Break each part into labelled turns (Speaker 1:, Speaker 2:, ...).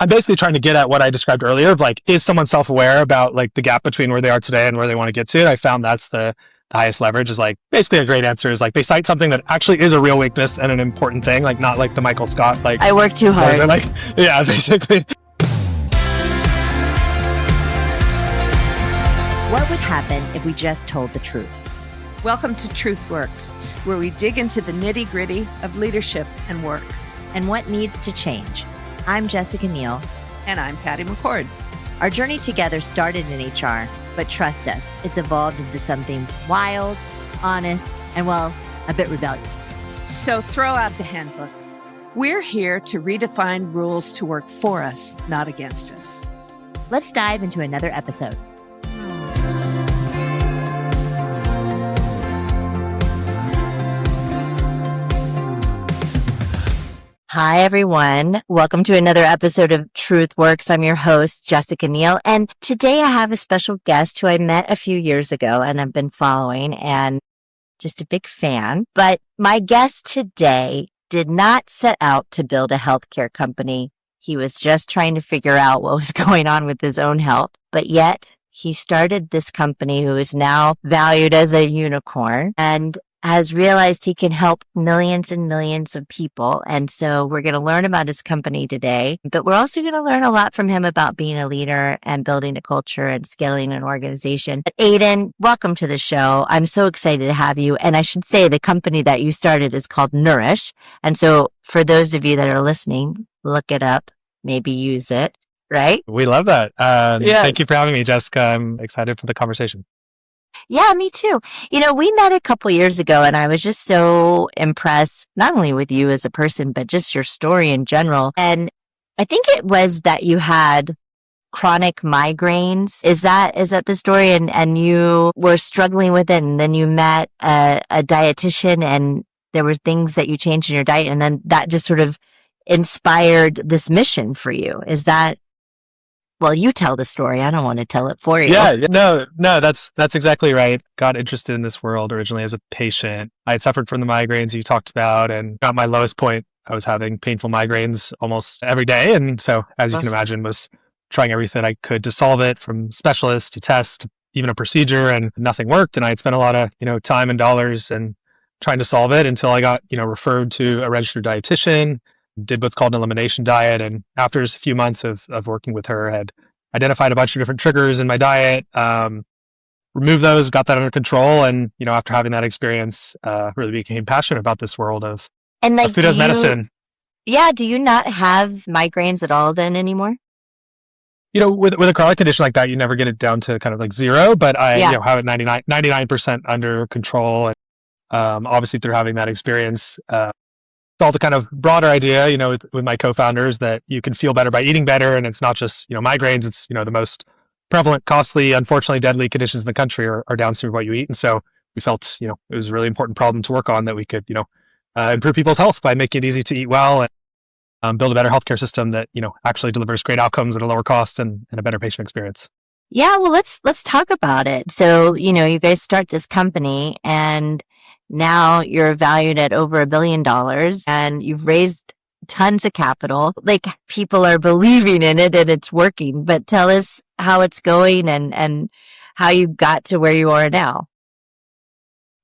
Speaker 1: I'm basically trying to get at what I described earlier of like, is someone self-aware about like the gap between where they are today and where they want to get to? And I found that's the highest leverage is like basically a great answer is like they cite something that actually is a real weakness and an important thing, like not like the Michael Scott, like
Speaker 2: I work too hard.
Speaker 1: like, yeah, basically.
Speaker 2: What would happen if we just told the truth?
Speaker 3: Welcome to Truth Works, where we dig into the nitty-gritty of leadership and work.
Speaker 2: And what needs to change? I'm Jessica Neal.
Speaker 3: And I'm Patty McCord.
Speaker 2: Our journey together started in HR, but trust us, it's evolved into something wild, honest, and well, a bit rebellious.
Speaker 3: So throw out the handbook. We're here to redefine rules to work for us, not against us.
Speaker 2: Let's dive into another episode. Hi, everyone. Welcome to another episode of Truth Works. I'm your host, Jessica Neal. And today I have a special guest who I met a few years ago and I've been following and just a big fan. But my guest today did not set out to build a healthcare company. He was just trying to figure out what was going on with his own health. But yet he started this company who is now valued as a unicorn and has realized he can help millions and millions of people. And so we're going to learn about his company today, but we're also going to learn a lot from him about being a leader and building a culture and scaling an organization. But Aidan, welcome to the show. I'm so excited to have you. And I should say the company that you started is called Nourish. And so for those of you that are listening, look it up, maybe use it, right?
Speaker 1: We love that.
Speaker 2: Yes.
Speaker 1: Thank you for having me, Jessica. I'm excited for the conversation.
Speaker 2: Yeah, me too. You know, we met a couple years ago and I was just so impressed, not only with you as a person, but just your story in general. And I think it was that you had chronic migraines. Is that the story? And you were struggling with it and then you met a dietitian and there were things that you changed in your diet and then that just sort of inspired this mission for you. Is that? Well, you tell the story. I don't want to tell it for you.
Speaker 1: Yeah, no, that's exactly right. Got interested in this world originally as a patient. I had suffered from the migraines you talked about, and at my lowest point, I was having painful migraines almost every day. And so, as you can imagine, was trying everything I could to solve it, from specialists to tests, to even a procedure, and nothing worked. And I had spent a lot of, time and dollars and trying to solve it until I got, referred to a registered dietitian, did what's called an elimination diet. And after just a few months of working with her, had identified a bunch of different triggers in my diet, removed those, got that under control. And, after having that experience, really became passionate about this world of food as medicine.
Speaker 2: Yeah. Do you not have migraines at all then anymore?
Speaker 1: With a chronic condition like that, you never get it down to kind of like zero, but I have it 99% under control. And obviously through having that experience, all the kind of broader idea, with my co-founders that you can feel better by eating better. And it's not just, migraines, it's, the most prevalent, costly, unfortunately deadly conditions in the country are downstream of what you eat. And so we felt, it was a really important problem to work on that we could, improve people's health by making it easy to eat well and build a better healthcare system that, actually delivers great outcomes at a lower cost and a better patient experience.
Speaker 2: Yeah. Well, let's talk about it. So, you guys start this company and now you're valued at over $1 billion and you've raised tons of capital. Like people are believing in it and it's working, but tell us how it's going and how you got to where you are now.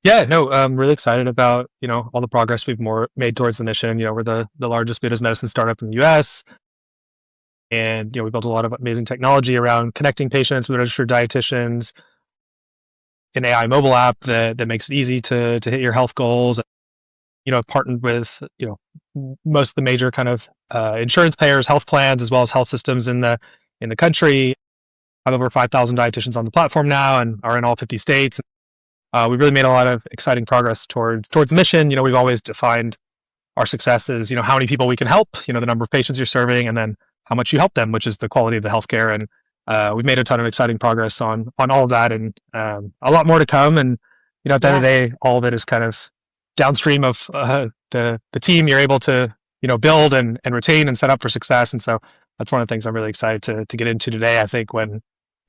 Speaker 1: Yeah, no, I'm really excited about, all the progress we've made towards the mission. We're the largest food as medicine startup in the US. And, we built a lot of amazing technology around connecting patients with registered dietitians, an AI mobile app that makes it easy to hit your health goals. Partnered with, most of the major kind of insurance payers, health plans, as well as health systems in the country. I have over 5,000 dietitians on the platform now and are in all 50 states. We really made a lot of exciting progress towards the mission. We've always defined our success as, how many people we can help, the number of patients you're serving, and then how much you help them, which is the quality of the healthcare. And we've made a ton of exciting progress on all of that, and a lot more to come. And at the end of the day, all of it is kind of downstream of the team you're able to build and retain and set up for success. And so that's one of the things I'm really excited to get into today. I think when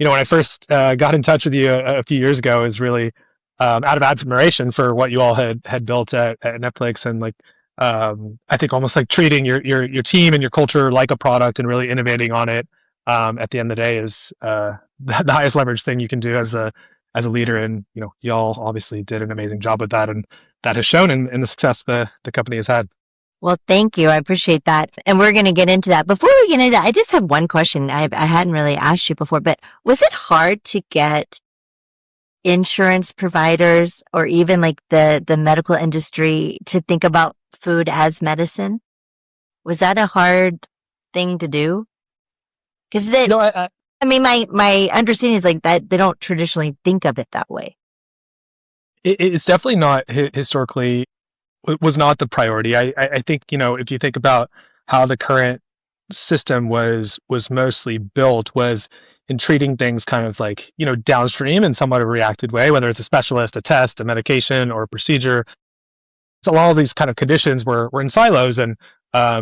Speaker 1: I first got in touch with you a few years ago, is really out of admiration for what you all had built at Netflix, and like I think almost like treating your team and your culture like a product and really innovating on it. At the end of the day is the highest leverage thing you can do as a leader. And y'all obviously did an amazing job with that, and that has shown in the success the company has had.
Speaker 2: Well, thank you. I appreciate that. And we're going to get into that. Before we get into that, I just have one question. I hadn't really asked you before, but was it hard to get insurance providers or even like the medical industry to think about food as medicine? Was that a hard thing to do? Because I mean, my understanding is like that they don't traditionally think of it that way.
Speaker 1: It's definitely not historically. It was not the priority. I think, if you think about how the current system was mostly built, was in treating things kind of like, downstream in somewhat of a reacted way, whether it's a specialist, a test, a medication, or a procedure. So a lot of these kind of conditions were in silos, and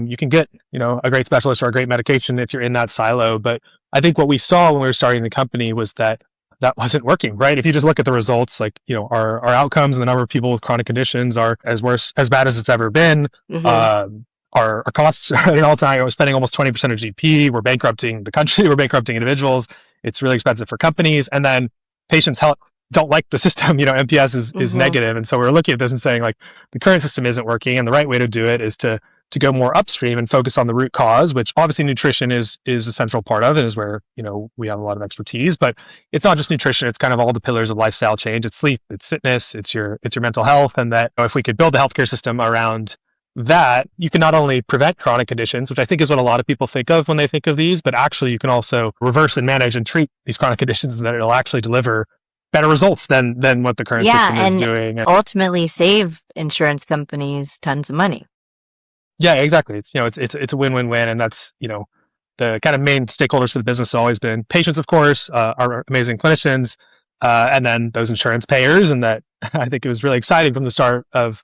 Speaker 1: you can get, a great specialist or a great medication if you're in that silo. But I think what we saw when we were starting the company was that wasn't working, right? If you just look at the results, like, our outcomes and the number of people with chronic conditions are as bad as it's ever been.
Speaker 2: Mm-hmm.
Speaker 1: Our costs are at an all-time. We're spending almost 20% of GDP. We're bankrupting the country. We're bankrupting individuals. It's really expensive for companies. And then patients don't like the system. NPS is negative. And so we're looking at this and saying, like, the current system isn't working, and the right way to do it is to go more upstream and focus on the root cause, which obviously nutrition is a central part of it, is where, we have a lot of expertise. But it's not just nutrition, it's kind of all the pillars of lifestyle change. It's sleep, it's fitness, it's your mental health. And that if we could build the healthcare system around that, you can not only prevent chronic conditions, which I think is what a lot of people think of when they think of these, but actually you can also reverse and manage and treat these chronic conditions, that it'll actually deliver better results than what the current system is doing.
Speaker 2: And ultimately save insurance companies tons of money.
Speaker 1: Yeah, exactly. It's a win-win-win, and that's, the kind of main stakeholders for the business have always been patients, of course, our amazing clinicians, and then those insurance payers. And that I think it was really exciting from the start of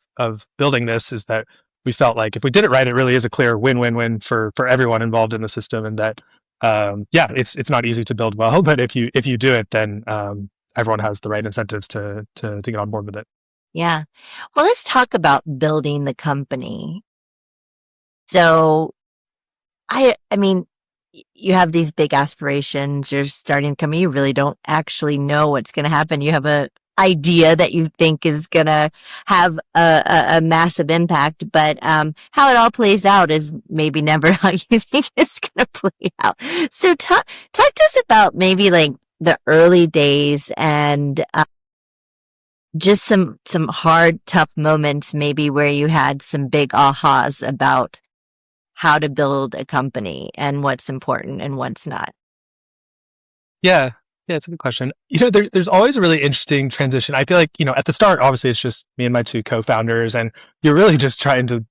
Speaker 1: building this, is that we felt like if we did it right, it really is a clear win-win-win for everyone involved in the system. And that, it's not easy to build well, but if you do it, then everyone has the right incentives to get on board with it.
Speaker 2: Yeah. Well, let's talk about building the company. So I mean, you have these big aspirations, you're starting a company, you really don't actually know what's going to happen. You have a idea that you think is going to have a massive impact, but how it all plays out is maybe never how you think it's going to play out. So talk to us about maybe like the early days and just some hard, tough moments, maybe where you had some big ahas about how to build a company and what's important and what's not.
Speaker 1: Yeah, it's a good question. There's always a really interesting transition. I feel like, at the start, obviously it's just me and my two co-founders, and you're really just trying to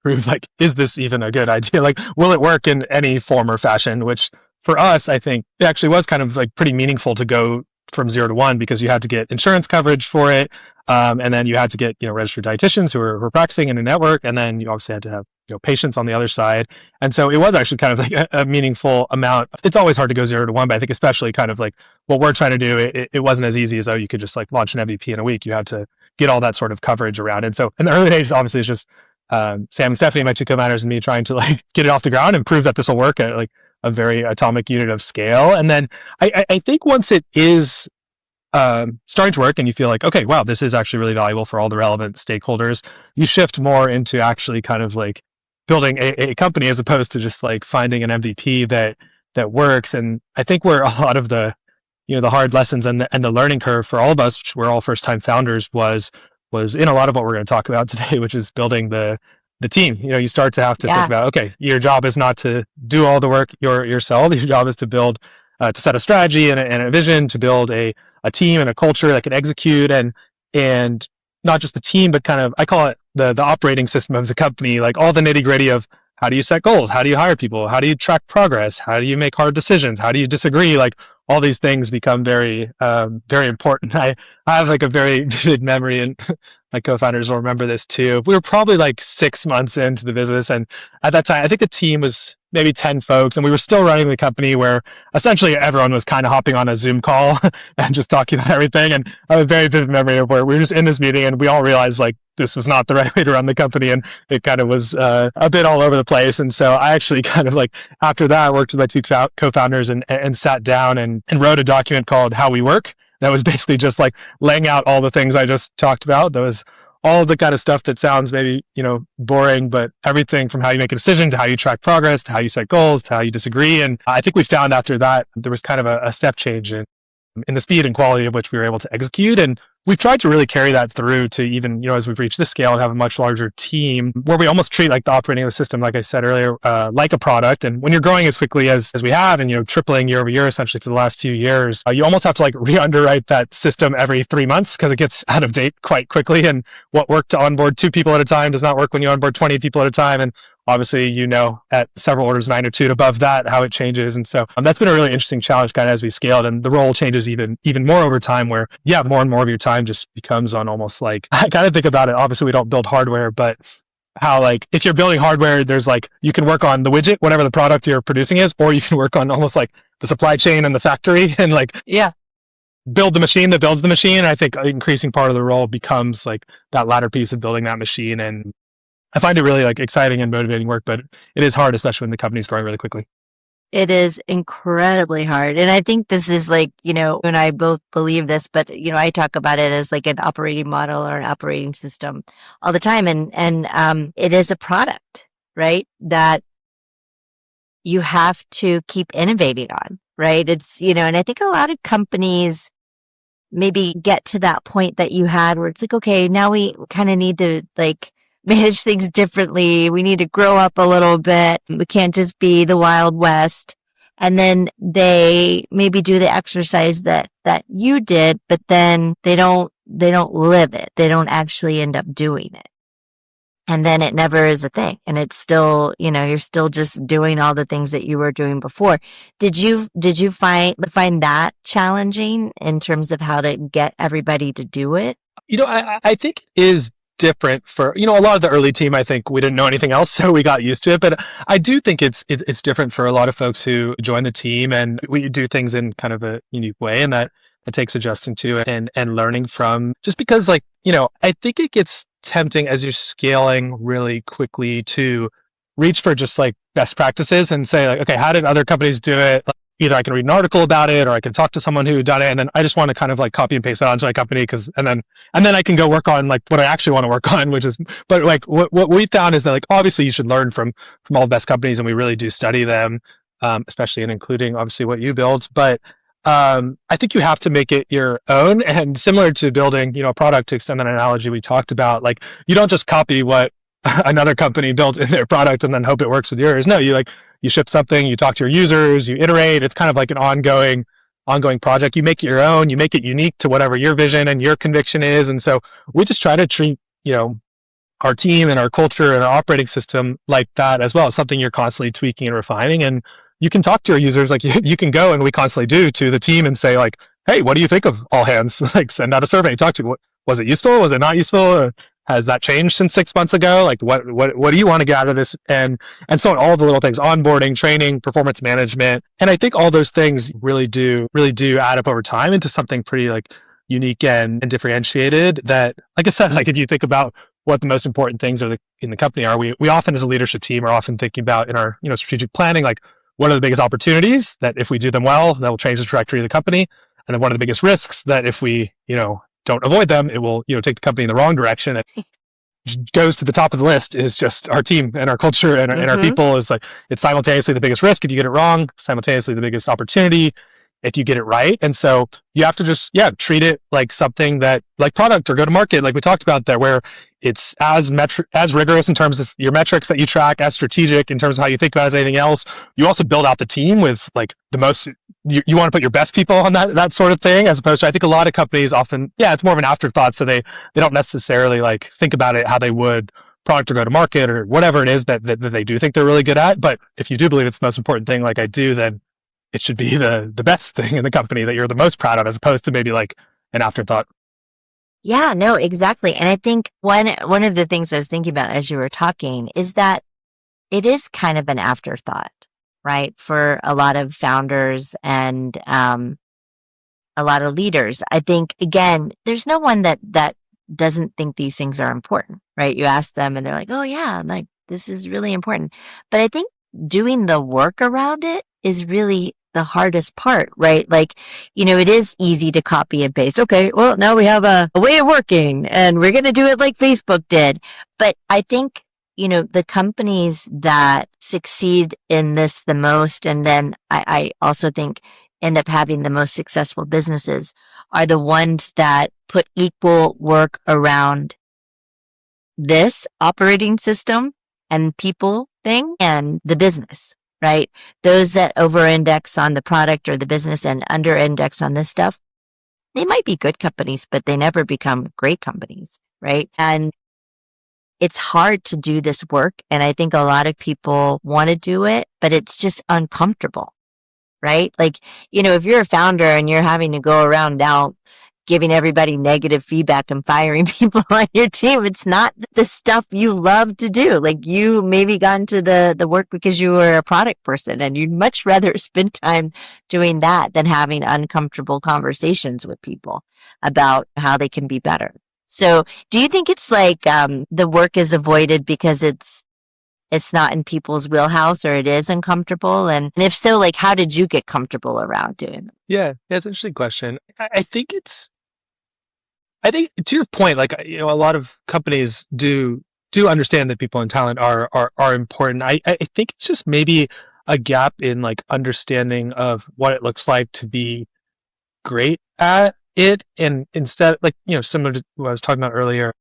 Speaker 1: prove, like, is this even a good idea? Like, will it work in any form or fashion? Which for us, I think it actually was kind of like pretty meaningful to go from 0 to 1, because you had to get insurance coverage for it. And then you had to get, registered dietitians who were practicing in a network. And then you obviously had to have, patients on the other side. And so it was actually kind of like a meaningful amount. It's always hard to go 0 to 1, but I think especially kind of like what we're trying to do, it wasn't as easy as, you could just like launch an MVP in a week. You had to get all that sort of coverage around. And so in the early days, obviously it's just Sam and Stephanie, my two co-founders, and me trying to like get it off the ground and prove that this will work at like a very atomic unit of scale. And then I think once it is starting to work and you feel like, okay, wow, this is actually really valuable for all the relevant stakeholders, you shift more into actually kind of like building a company, as opposed to just like finding an MVP that works. And I think where a lot of the, the hard lessons and the learning curve for all of us, which we're all first time founders, was in a lot of what we're going to talk about today, which is building the team. You start to have to think about, okay, your job is not to do all the work yourself. Your job is to build, to set a strategy and a vision, to build a team and a culture that can execute, and not just the team, but kind of, I call it the operating system of the company, like all the nitty gritty of how do you set goals? How do you hire people? How do you track progress? How do you make hard decisions? How do you disagree? Like all these things become very, very important. I have like a very vivid memory, and my co-founders will remember this too. We were probably like 6 months into the business, and at that time, I think the team was maybe 10 folks, and we were still running the company where essentially everyone was kind of hopping on a Zoom call and just talking about everything. And I have a very vivid memory of where we were just in this meeting and we all realized, like, this was not the right way to run the company, and it kind of was a bit all over the place. And so I actually kind of like, after that, I worked with my two co-founders and sat down and wrote a document called How We Work. That was basically just like laying out all the things I just talked about. That was all the kind of stuff that sounds maybe, boring, but everything from how you make a decision to how you track progress to how you set goals to how you disagree. And I think we found after that there was kind of a step change in the speed and quality of which we were able to execute. And we've tried to really carry that through to even, as we've reached this scale and have a much larger team where we almost treat like the operating of the system, like I said earlier, like a product. And when you're growing as quickly as we have and, tripling year over year, essentially for the last few years, you almost have to like re-underwrite that system every 3 months because it gets out of date quite quickly. And what worked to onboard 2 people at a time does not work when you onboard 20 people at a time. And obviously, at several orders of magnitude above that, how it changes. And so that's been a really interesting challenge kind of as we scaled. And the role changes even more over time where, more and more of your time just becomes on almost like, I kind of think about it. Obviously, we don't build hardware, but how like if you're building hardware, there's like, you can work on the widget, whatever the product you're producing is, or you can work on almost like the supply chain and the factory and like, build the machine that builds the machine. And I think an increasing part of the role becomes like that latter piece of building that machine. And I find it really like exciting and motivating work, but it is hard, especially when the company's growing really quickly.
Speaker 2: It is incredibly hard. And I think this is like, and I both believe this, but, I talk about it as like an operating model or an operating system all the time. And it is a product, right? That you have to keep innovating on, right? It's, and I think a lot of companies maybe get to that point that you had where it's like, okay, now we kind of need to like manage things differently. We need to grow up a little bit. We can't just be the Wild West. And then they maybe do the exercise that you did, but then they don't live it. They don't actually end up doing it. And then it never is a thing. And it's still, you're still just doing all the things that you were doing before. Did you find that challenging in terms of how to get everybody to do it?
Speaker 1: I think it is different for, a lot of the early team. I think we didn't know anything else, so we got used to it. But I do think it's different for a lot of folks who join the team, and we do things in kind of a unique way, and that takes adjusting to and learning from. Just because, like, I think it gets tempting as you're scaling really quickly to reach for just like best practices and say like, okay, how did other companies do it? Either I can read an article about it or I can talk to someone who done it, and then I just want to kind of like copy and paste that onto my company and then I can go work on like what I actually want to work on, which is, but like what we found is that like obviously you should learn from all the best companies, and we really do study them, especially and including obviously what you build. But I think you have to make it your own, and similar to building a product, to extend that analogy we talked about, like you don't just copy what another company built in their product and then hope it works with yours. No, you ship something, you talk to your users, you iterate. It's kind of like an ongoing project. You make it your own, you make it unique to whatever your vision and your conviction is. And so we just try to treat, our team and our culture and our operating system like that as well. Something you're constantly tweaking and refining. And you can talk to your users, like you can go, and we constantly do, to the team and say like, hey, what do you think of all hands? Like send out a survey, talk to what was it useful? Was it not useful? Or has that changed since 6 months ago? Like what do you want to get out of this? And so on, all the little things, onboarding, training, performance management. And I think all those things really do add up over time into something pretty like unique and differentiated that, like I said, like if you think about what the most important things are in the company are, we often as a leadership team are often thinking about in our, strategic planning, like what are the biggest opportunities that if we do them well, that will change the trajectory of the company? And then what are the biggest risks that if we, don't avoid them, it will, take the company in the wrong direction. It goes to the top of the list is just our team and our culture and our people. Is like, it's simultaneously the biggest risk if you get it wrong, simultaneously the biggest opportunity if you get it right. And so you have to just, treat it like something that, like product or go to market, like we talked about there, where it's as rigorous in terms of your metrics that you track, as strategic in terms of how you think about it as anything else. You also build out the team with like the most, you want to put your best people on that sort of thing, as opposed to, I think a lot of companies often, it's more of an afterthought. So they don't necessarily like think about it how they would product or go to market or whatever it is that they do think they're really good at. But if you do believe it's the most important thing, like I do, then it should be the best thing in the company that you're the most proud of, as opposed to maybe like an afterthought.
Speaker 2: Yeah, no, exactly. And I think one of the things I was thinking about as you were talking is that it is kind of an afterthought, right? For a lot of founders and a lot of leaders. I think, again, there's no one that doesn't think these things are important, right? You ask them and they're like, oh yeah, like this is really important. But I think doing the work around it is really the hardest part, right? Like, it is easy to copy and paste. Okay, well, now we have a way of working and we're going to do it like Facebook did. But I think, the companies that succeed in this the most, and then I also think end up having the most successful businesses are the ones that put equal work around this operating system and people thing and the business, right? Those that over-index on the product or the business and under-index on this stuff, they might be good companies, but they never become great companies, right? And it's hard to do this work. And I think a lot of people want to do it, but it's just uncomfortable, right? Like, if you're a founder and you're having to go around now giving everybody negative feedback and firing people on your team, it's not the stuff you love to do. Like, you maybe got into the work because you were a product person and you'd much rather spend time doing that than having uncomfortable conversations with people about how they can be better. So do you think it's like the work is avoided because it's not in people's wheelhouse, or it is uncomfortable? And if so, like, how did you get comfortable around doing it?
Speaker 1: Yeah, it's an interesting question. I think to your point, like, a lot of companies do understand that people and talent are important. I think it's just maybe a gap in like understanding of what it looks like to be great at it, and instead, like, similar to what I was talking about earlier,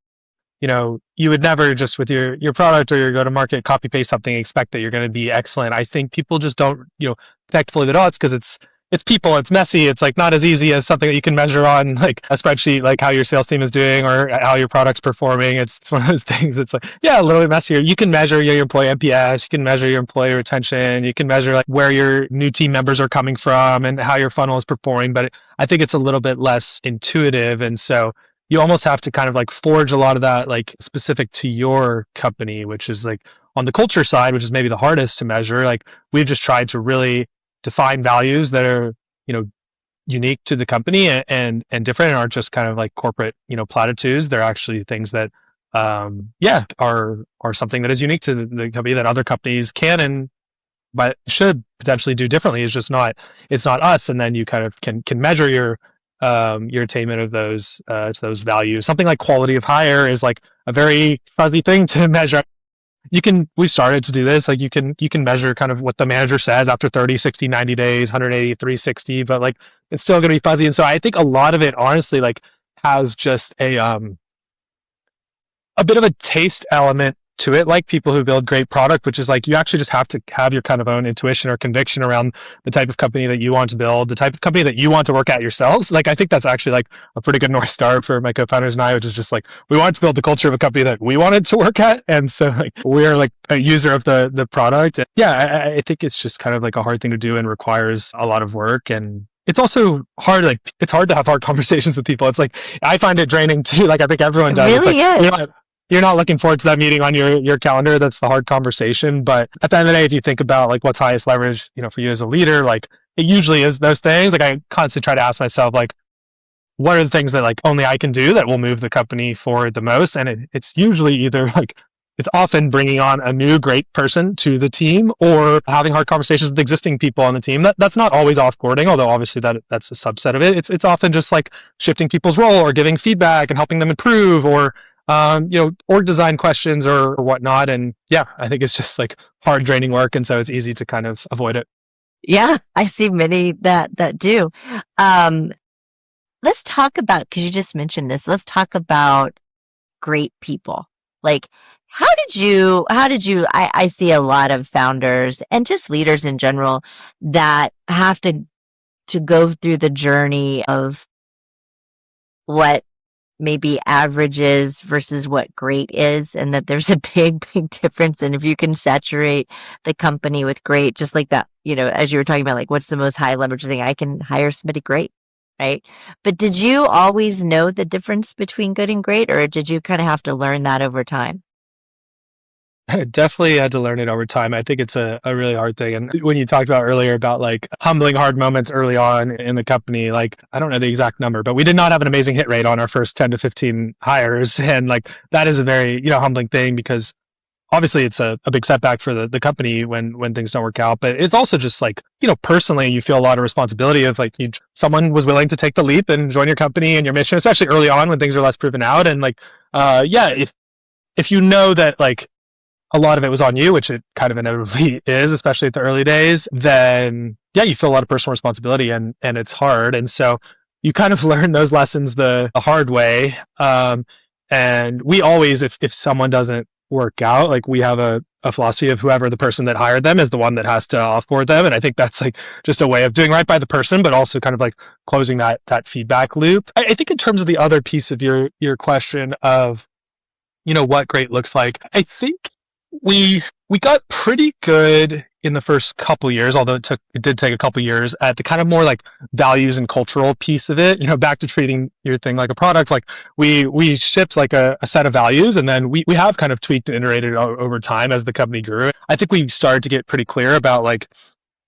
Speaker 1: you would never just with your product or your go to market copy paste something and expect that you're going to be excellent. I think people just don't connect fully the dots because it's people, it's messy, it's like not as easy as something that you can measure on like a spreadsheet, like how your sales team is doing or how your product's performing. It's one of those things. It's like, yeah, a little bit messier. You can measure your employee NPS, you can measure your employee retention, you can measure like where your new team members are coming from and how your funnel is performing, but I think it's a little bit less intuitive. And so you almost have to kind of like forge a lot of that like specific to your company, which is like on the culture side, which is maybe the hardest to measure. Like, we've just tried to really define values that are, unique to the company and different, and aren't just kind of like corporate, platitudes. They're actually things that, are something that is unique to the company that other companies can and but should potentially do differently. It's not us. And then you kind of can measure your attainment of those values. Something like quality of hire is like a very fuzzy thing to measure. We started to do this, like you can measure kind of what the manager says after 30, 60, 90 days, 180, 360, but like it's still going to be fuzzy. And so I think a lot of it honestly like has just a bit of a taste element to it, like people who build great product, which is like you actually just have to have your kind of own intuition or conviction around the type of company that you want to build, the type of company that you want to work at yourselves. Like, I think that's actually like a pretty good North Star for my co-founders and I, which is just like, we wanted to build the culture of a company that we wanted to work at. And so like, we're like a user of the product. And yeah, I think it's just kind of like a hard thing to do and requires a lot of work. And it's also hard, like it's hard to have hard conversations with people. It's like, I find it draining too. Like, I think everyone does.
Speaker 2: It really is.
Speaker 1: You're not looking forward to that meeting on your calendar. That's the hard conversation. But at the end of the day, if you think about like what's highest leverage, for you as a leader, like it usually is those things. Like, I constantly try to ask myself, like, what are the things that like only I can do that will move the company forward the most? And it's usually either like, it's often bringing on a new great person to the team or having hard conversations with existing people on the team. That's not always offboarding, although obviously that's a subset of it. It's often just like shifting people's role or giving feedback and helping them improve or org design questions or whatnot. And yeah, I think it's just like hard, draining work. And so it's easy to kind of avoid it.
Speaker 2: Yeah, I see many that do. Let's talk about, because you just mentioned this, let's talk about great people. Like, how did you, I see a lot of founders and just leaders in general that have to go through the journey of what maybe average is versus what great is, and that there's a big difference. And if you can saturate the company with great, just like that, as you were talking about, like, what's the most high leverage thing? I can hire somebody great, right? But did you always know the difference between good and great, or did you kind of have to learn that over time?
Speaker 1: Definitely had to learn it over time. I think it's a really hard thing. And when you talked about earlier about like humbling hard moments early on in the company, like I don't know the exact number, but we did not have an amazing hit rate on our first 10 to 15 hires. And like that is a very, humbling thing because obviously it's a big setback for the company when things don't work out. But it's also just like, personally, you feel a lot of responsibility of like someone was willing to take the leap and join your company and your mission, especially early on when things are less proven out. And like, if you know that like, a lot of it was on you, which it kind of inevitably is, especially at the early days, then yeah, you feel a lot of personal responsibility and it's hard. And so you kind of learn those lessons the hard way. And we always, if someone doesn't work out, like we have a philosophy of whoever the person that hired them is the one that has to offboard them. And I think that's like just a way of doing right by the person, but also kind of like closing that feedback loop. I think in terms of the other piece of your question of, what great looks like, I think we got pretty good in the first couple years, although it did take a couple years at the kind of more like values and cultural piece of it. Back to treating your thing like a product. Like we shipped like a set of values, and then we have kind of tweaked and iterated over time as the company grew. I think we started to get pretty clear about like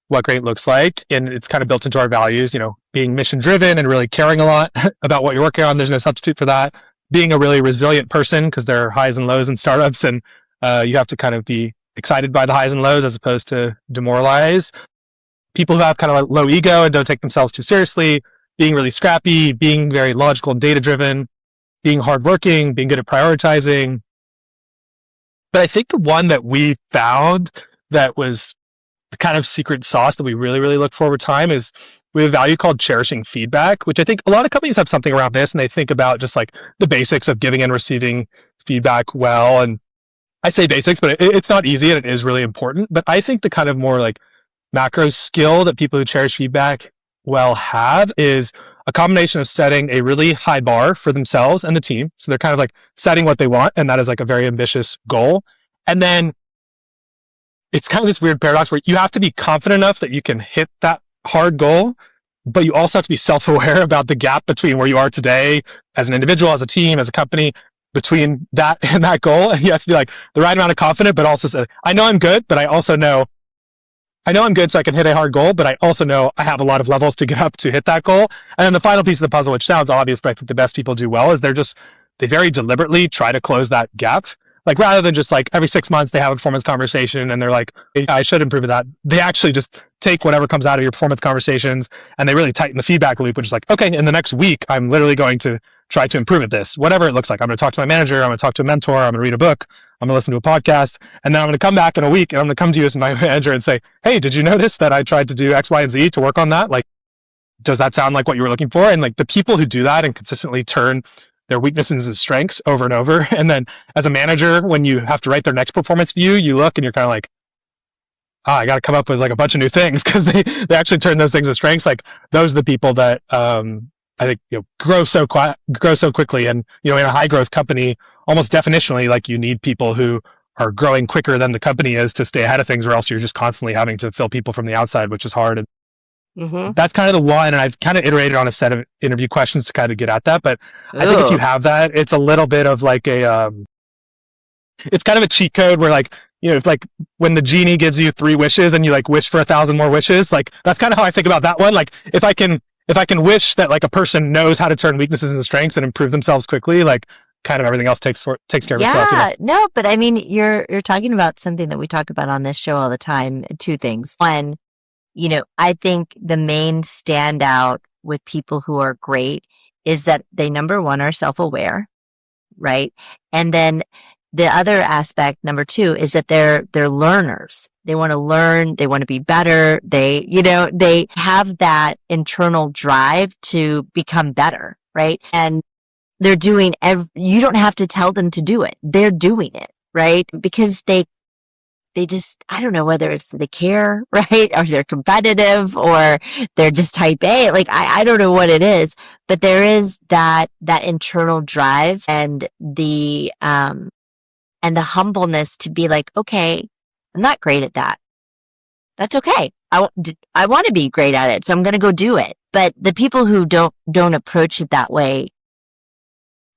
Speaker 1: what great looks like, and it's kind of built into our values. Being mission driven and really caring a lot about what you're working on. There's no substitute for that. Being a really resilient person because there are highs and lows in startups, and you have to kind of be excited by the highs and lows as opposed to demoralized. People who have kind of a low ego and don't take themselves too seriously, being really scrappy, being very logical and data driven, being hardworking, being good at prioritizing. But I think the one that we found that was the kind of secret sauce that we really, really look for over time is we have a value called cherishing feedback, which I think a lot of companies have something around this, and they think about just like the basics of giving and receiving feedback well. And I say basics, but it's not easy and it is really important. But I think the kind of more like macro skill that people who cherish feedback well have is a combination of setting a really high bar for themselves and the team. So they're kind of like setting what they want, and that is like a very ambitious goal. And then it's kind of this weird paradox where you have to be confident enough that you can hit that hard goal, but you also have to be self-aware about the gap between where you are today as an individual, as a team, as a company, between that and that goal. And you have to be like the right amount of confident, but also say, I know I'm good, but I know I'm good so I can hit a hard goal, but I also know I have a lot of levels to get up to hit that goal. And then the final piece of the puzzle, which sounds obvious, but I think the best people do well, is they very deliberately try to close that gap. Like rather than just like every 6 months they have a performance conversation and they're like, hey, I should improve at that. They actually just take whatever comes out of your performance conversations and they really tighten the feedback loop, which is like, okay, in the next week, I'm literally going to try to improve at this, whatever it looks like. I'm going to talk to my manager. I'm going to talk to a mentor. I'm going to read a book. I'm going to listen to a podcast. And then I'm going to come back in a week and I'm going to come to you as my manager and say, hey, did you notice that I tried to do X, Y, and Z to work on that? Like, does that sound like what you were looking for? And like the people who do that and consistently turn their weaknesses into strengths over and over. And then as a manager, when you have to write their next performance view, you look and you're kind of like, I got to come up with like a bunch of new things because they actually turn those things into strengths. Like those are the people that I think grow so quickly. And in a high growth company, almost definitionally, like you need people who are growing quicker than the company is to stay ahead of things, or else you're just constantly having to fill people from the outside, which is hard. And that's kind of the one. And I've kind of iterated on a set of interview questions to kind of get at that. But I think if you have that, it's a little bit of like it's kind of a cheat code where like, it's like when the genie gives you 3 wishes and you like wish for 1,000 more wishes, like that's kind of how I think about that one. Like if I can wish that like a person knows how to turn weaknesses into strengths and improve themselves quickly, like kind of everything else takes care of itself.
Speaker 2: Yeah, no, but I mean, you're talking about something that we talk about on this show all the time. 2 things. One, I think the main standout with people who are great is that they, number one, are self-aware, right? And then the other aspect, number 2, is that they're learners. They want to learn. They want to be better. They have that internal drive to become better, right? And they're doing you don't have to tell them to do it. They're doing it, right? Because they just, I don't know whether it's they care, right? Or they're competitive or they're just type A. Like, I don't know what it is, but there is that internal drive and the humbleness to be like, okay, I'm not great at that. That's okay. I want to be great at it, so I'm going to go do it. But the people who don't approach it that way,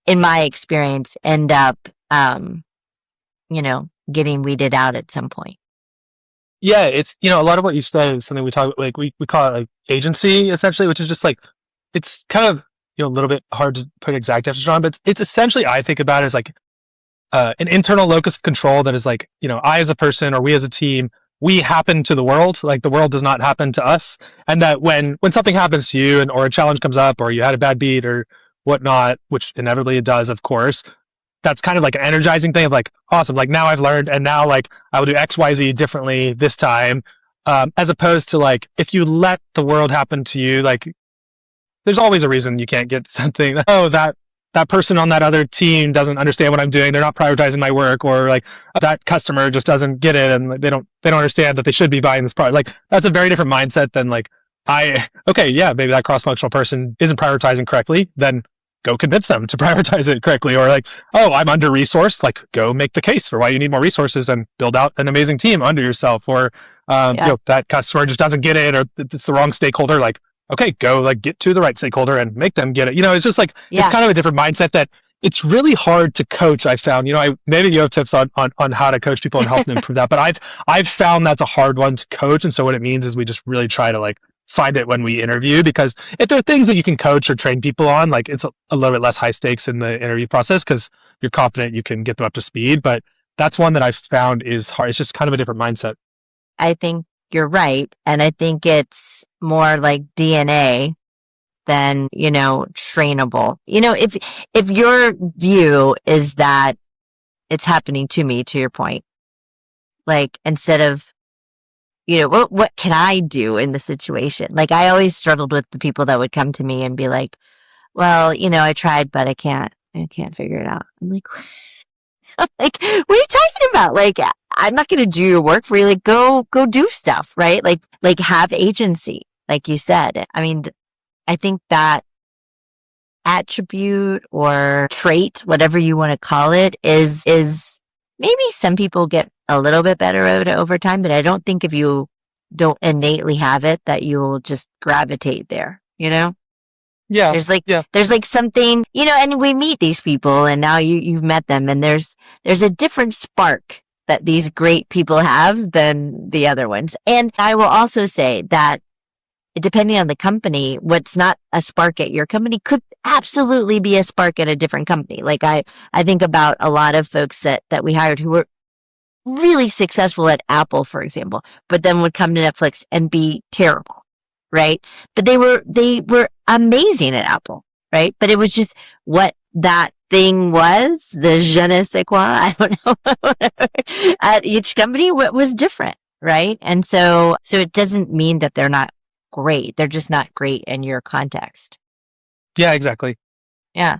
Speaker 2: in my experience, end up, getting weeded out at some point.
Speaker 1: Yeah, it's, a lot of what you said is something we talk, like we call it like agency essentially, which is just like, it's kind of, a little bit hard to put exact definition on, but it's essentially, I think about it as like an internal locus of control that is like, I as a person or we as a team, we happen to the world, like the world does not happen to us. And that when something happens to you or a challenge comes up or you had a bad beat or whatnot, which inevitably it does, of course, that's kind of like an energizing thing of like, awesome, like now I've learned and now like I will do X, Y, Z differently this time. As opposed to like, if you let the world happen to you, like there's always a reason you can't get something. Oh, that person on that other team doesn't understand what I'm doing. They're not prioritizing my work, or like that customer just doesn't get it and they don't understand that they should be buying this product. Like that's a very different mindset than like, maybe that cross-functional person isn't prioritizing correctly, then go convince them to prioritize it correctly. Or like, oh, I'm under-resourced, like go make the case for why you need more resources and build out an amazing team under yourself. Or that customer just doesn't get it, or it's the wrong stakeholder, like, okay, go like get to the right stakeholder and make them get it. It's just like, it's kind of a different mindset that it's really hard to coach. I found, maybe you have tips on how to coach people and help them improve that, but I've found that's a hard one to coach. And so what it means is we just really try to like find it when we interview, because if there are things that you can coach or train people on, like it's a little bit less high stakes in the interview process because you're confident you can get them up to speed. But that's one that I've found is hard. It's just kind of a different mindset.
Speaker 2: I think you're right. And I think it's more like DNA than, trainable. If your view is that it's happening to me, to your point, like instead of, what can I do in the situation? Like I always struggled with the people that would come to me and be like, well, I tried, but I can't figure it out. I'm like, what are you talking about? Like, I'm not going to do your work for you. Like, go do stuff, right? Like have agency, like you said. I mean, I think that attribute or trait, whatever you want to call it, is maybe some people get a little bit better at it over time, but I don't think if you don't innately have it that you'll just gravitate there,
Speaker 1: Yeah.
Speaker 2: There's like something, and we meet these people and now you've met them and there's a different spark that these great people have than the other ones. And I will also say that depending on the company, what's not a spark at your company could absolutely be a spark at a different company. Like I think about a lot of folks that we hired who were really successful at Apple, for example, but then would come to Netflix and be terrible, right? But they were amazing at Apple, right? But it was just what that thing was, the je ne sais quoi, I don't know. At each company, what was different, right? And so it doesn't mean that they're not great. They're just not great in your context.
Speaker 1: Yeah, exactly.
Speaker 2: Yeah.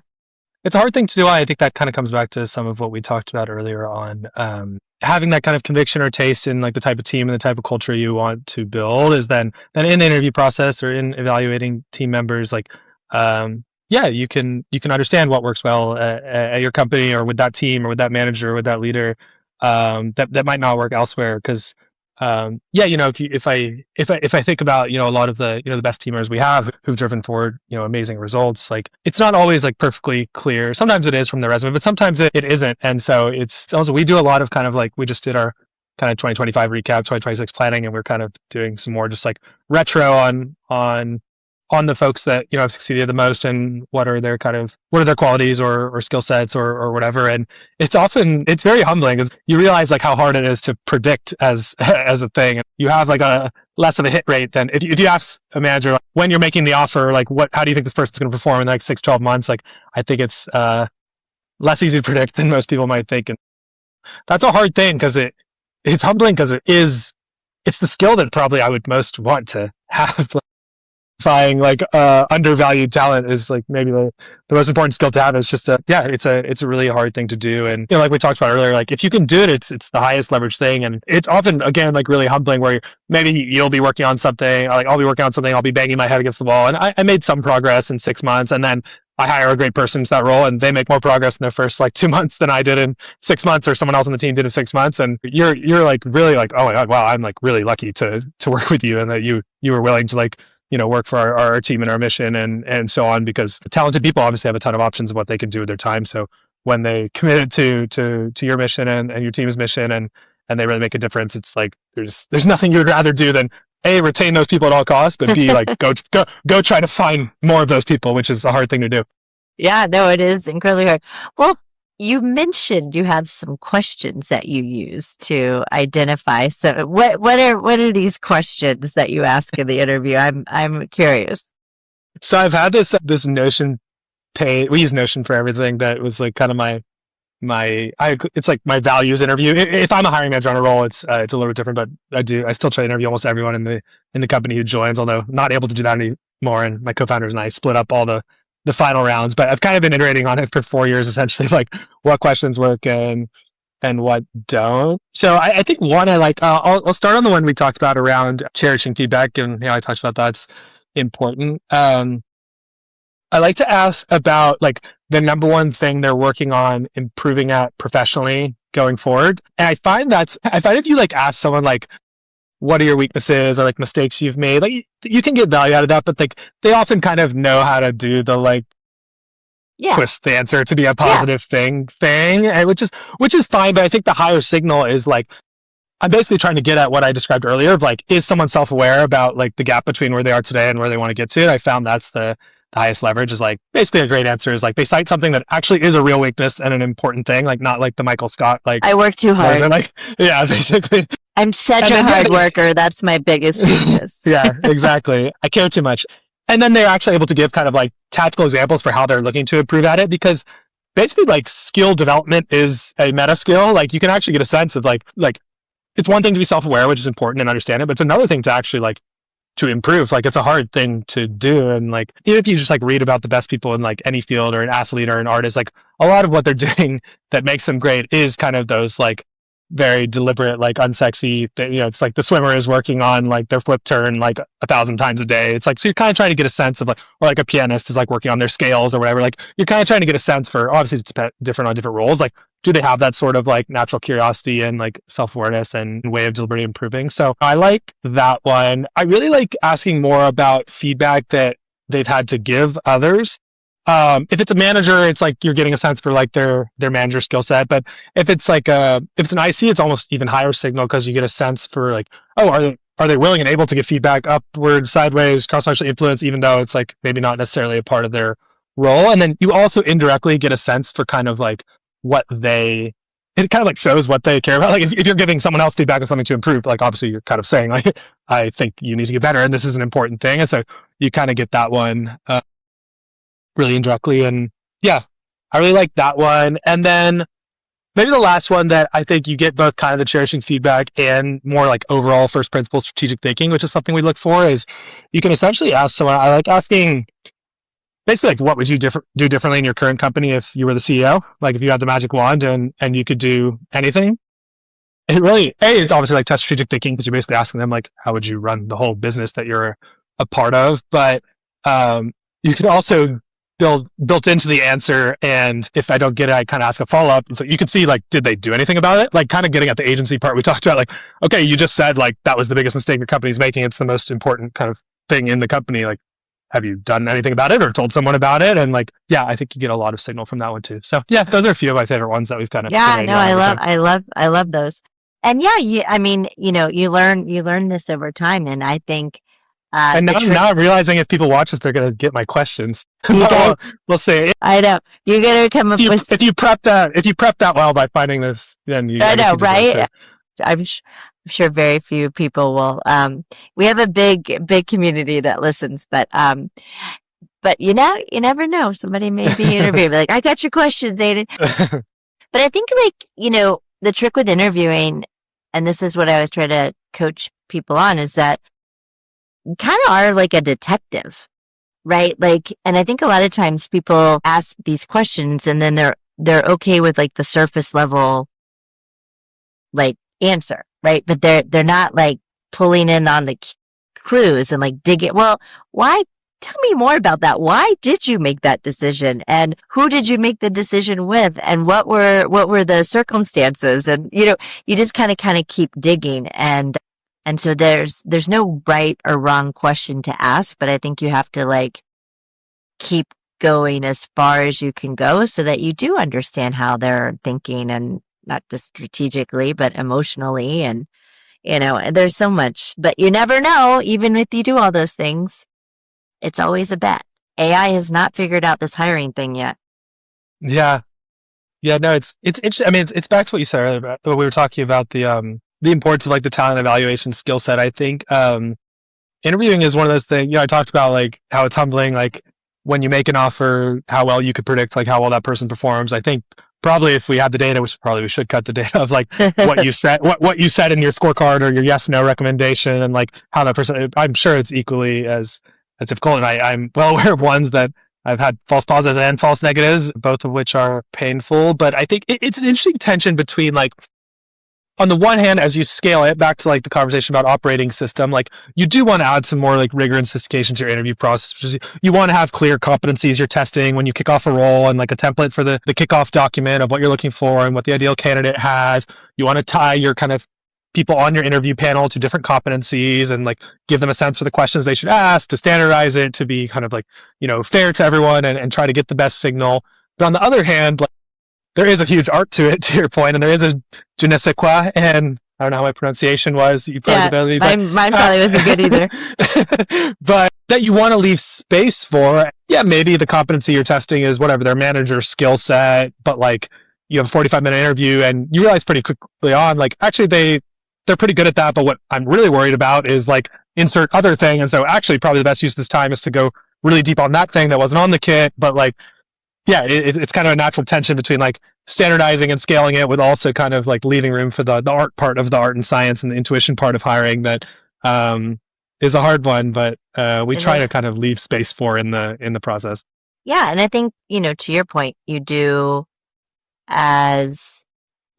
Speaker 1: It's a hard thing to do. I think that kind of comes back to some of what we talked about earlier on, having that kind of conviction or taste in like the type of team and the type of culture you want to build is then in the interview process or in evaluating team members, like, you can understand what works well at your company or with that team or with that manager or with that leader, that might not work elsewhere. Cause, if I think about, a lot of the, the best teamers we have who've driven forward, amazing results, like it's not always like perfectly clear. Sometimes it is from the resume, but sometimes it isn't. And so it's also, we do a lot of kind of like, we just did our kind of 2025 recap, 2026 planning, and we're kind of doing some more just like retro on the folks that, have succeeded the most and what are their qualities or skill sets or whatever. And it's very humbling because you realize like how hard it is to predict as a thing. You have like a less of a hit rate than if you ask a manager, like, when you're making the offer, like how do you think this person's going to perform in the next 6-12 months? Like, I think it's, less easy to predict than most people might think. And that's a hard thing because it's humbling because it's the skill that probably I would most want to have. Like undervalued talent is like maybe the most important skill to have. It's just it's a really hard thing to do. And like we talked about earlier, like if you can do it, it's the highest leverage thing. And it's often again like really humbling where maybe you'll be working on something, like I'll be working on something, I'll be banging my head against the wall, and I made some progress in 6 months, and then I hire a great person to that role and they make more progress in their first like 2 months than I did in 6 months, or someone else on the team did in 6 months. And you're like really like, oh my God, wow, I'm like really lucky to work with you and that you were willing to like, work for our team and our mission and so on, because talented people obviously have a ton of options of what they can do with their time. So when they committed to your mission and your team's mission and they really make a difference. It's like there's nothing you would rather do than A, retain those people at all costs, but B, like go try to find more of those people, which is a hard thing to do.
Speaker 2: Yeah, no, it is incredibly hard. Well, you mentioned you have some questions that you use to identify. So what are these questions that you ask in the interview? I'm curious.
Speaker 1: So I've had this Notion page. We use Notion for everything. That was like kind of it's like my values interview. If I'm a hiring manager on a role, it's a little bit different, but I still try to interview almost everyone in the company who joins, although not able to do that anymore. And my co-founders and I split up all the final rounds, but I've kind of been iterating on it for 4 years, essentially, like what questions work and what don't. So I think one I like, I'll start on the one we talked about around cherishing feedback, and I talked about that's important. I like to ask about like the number one thing they're working on improving at professionally going forward. And I find if you like ask someone like, what are your weaknesses or like mistakes you've made, like you can get value out of that, but like they often kind of know how to do the like twist the answer to be a positive thing, and which is fine. But I think the higher signal is like, I'm basically trying to get at what I described earlier of like, is someone self-aware about like the gap between where they are today and where they want to get to? And I found that's the highest leverage. Is like basically a great answer is like they cite something that actually is a real weakness and an important thing, like not like the Michael Scott like
Speaker 2: I work too hard.
Speaker 1: Like basically
Speaker 2: I'm such a hard worker. That's my biggest weakness.
Speaker 1: Yeah, exactly. I care too much. And then they're actually able to give kind of like tactical examples for how they're looking to improve at it, because basically like skill development is a meta skill. Like you can actually get a sense of like it's one thing to be self-aware, which is important and understand it, but it's another thing to actually like to improve. Like it's a hard thing to do. And like, even if you just like read about the best people in like any field or an athlete or an artist, like a lot of what they're doing that makes them great is kind of those like very deliberate, like unsexy, it's like the swimmer is working on like their flip turn like 1,000 times a day. It's like, so you're kind of trying to get a sense of like, or like a pianist is like working on their scales or whatever. Like you're kind of trying to get a sense for, obviously it's different on different roles. Like, do they have that sort of like natural curiosity and like self-awareness and way of deliberately improving? So I like that one. I really like asking more about feedback that they've had to give others. If it's a manager, it's like you're getting a sense for like their manager skill set. But if it's like if it's an IC, it's almost even higher signal, because you get a sense for like, oh, are they willing and able to give feedback upwards, sideways, cross-functional influence, even though it's like maybe not necessarily a part of their role. And then you also indirectly get a sense for kind of like it kind of like shows what they care about. Like if you're giving someone else feedback on something to improve, like obviously you're kind of saying like, I think you need to get better and this is an important thing. And so you kind of get that one really indirectly. And yeah, I really like that one. And then maybe the last one that I think you get both kind of the cherishing feedback and more like overall first principle strategic thinking, which is something we look for, is you can essentially ask someone, I like asking basically like, what would you do differently in your current company if you were the CEO? Like if you had the magic wand and you could do anything. And it really, it's obviously like test strategic thinking, because you're basically asking them like, how would you run the whole business that you're a part of? But you could also built into the answer, and if I don't get it, I kind of ask a follow-up. So you can see like, did they do anything about it? Like kind of getting at the agency part we talked about, like, okay, you just said like that was the biggest mistake your company's making. It's the most important kind of thing in the company. Like, have you done anything about it or told someone about it? And like, yeah, I think you get a lot of signal from that one too. So yeah, those are a few of my favorite ones that we've kind of.
Speaker 2: Yeah, no, I love those. And yeah, you learn this over time. And I think,
Speaker 1: and now I'm realizing if people watch this, they're going to get my questions. We'll see.
Speaker 2: I know you're going to come up with.
Speaker 1: If you prep that well by finding this, then you.
Speaker 2: I know, right? I'm sure very few people will. We have a big community that listens, but you never know. Somebody may be interviewing, like, I got your questions, Aidan. But I think the trick with interviewing, and this is what I was trying to coach people on, is that you kind of are like a detective, right? Like, and I think a lot of times people ask these questions and then they're okay with like the surface level, like, answer, right? But they're not like pulling in on the clues and like digging. Well, why? Tell me more about that. Why did you make that decision? And who did you make the decision with? And what were the circumstances? And you just kind of keep digging. And so there's no right or wrong question to ask, but I think you have to like keep going as far as you can go so that you do understand how they're thinking, and not just strategically, but emotionally. And, there's so much, but you never know. Even if you do all those things, it's always a bet. AI has not figured out this hiring thing yet.
Speaker 1: Yeah. Yeah, no, it's interesting. I mean, it's back to what you said earlier about what we were talking about, the importance of like the talent evaluation skill set. I think interviewing is one of those things. I talked about like how it's humbling, like when you make an offer, how well you could predict like how well that person performs. I think probably if we had the data, which probably we should cut the data of like what you said, what you said in your scorecard or your yes no recommendation, and like how that person. I'm sure it's equally as difficult, and I'm well aware of ones that I've had false positives and false negatives, both of which are painful. But I think it's an interesting tension between like, on the one hand, as you scale it back to like the conversation about operating system, like you do want to add some more like rigor and sophistication to your interview process, because you want to have clear competencies you're testing when you kick off a role, and like a template for the kickoff document of what you're looking for and what the ideal candidate has. You want to tie your kind of people on your interview panel to different competencies and like give them a sense for the questions they should ask, to standardize it, to be kind of like, fair to everyone, and try to get the best signal. But on the other hand, like, there is a huge art to it, to your point, and there is a je ne sais quoi, and I don't know how my pronunciation was. You probably
Speaker 2: mine probably wasn't good either.
Speaker 1: But that you want to leave space for, maybe the competency you're testing is whatever their manager's skill set, but like you have a 45-minute interview and you realize pretty quickly on, like actually they're pretty good at that, but what I'm really worried about is like insert other thing. And so actually probably the best use of this time is to go really deep on that thing that wasn't on the kit, but like, it's kind of a natural tension between like standardizing and scaling it, with also kind of like leaving room for the art part of the art and science and the intuition part of hiring that is a hard one, but we try to kind of leave space for in the process.
Speaker 2: Yeah. And I think, to your point, you do as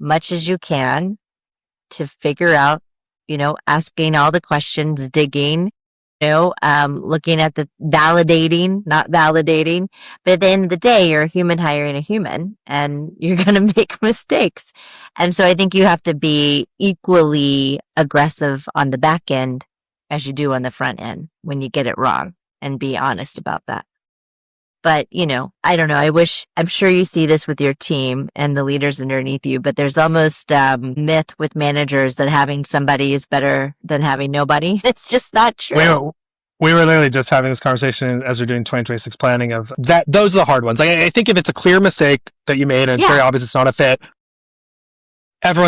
Speaker 2: much as you can to figure out, asking all the questions, digging, looking at the validating, not validating. But at the end of the day, you're a human hiring a human, and you're going to make mistakes. And so I think you have to be equally aggressive on the back end as you do on the front end when you get it wrong, and be honest about that. But, I don't know. I'm sure you see this with your team and the leaders underneath you, but there's almost myth with managers that having somebody is better than having nobody. It's just not true.
Speaker 1: We were literally just having this conversation as we're doing 2026 planning of that. Those are the hard ones. Like, I think if it's a clear mistake that you made and it's very obvious it's not a fit, not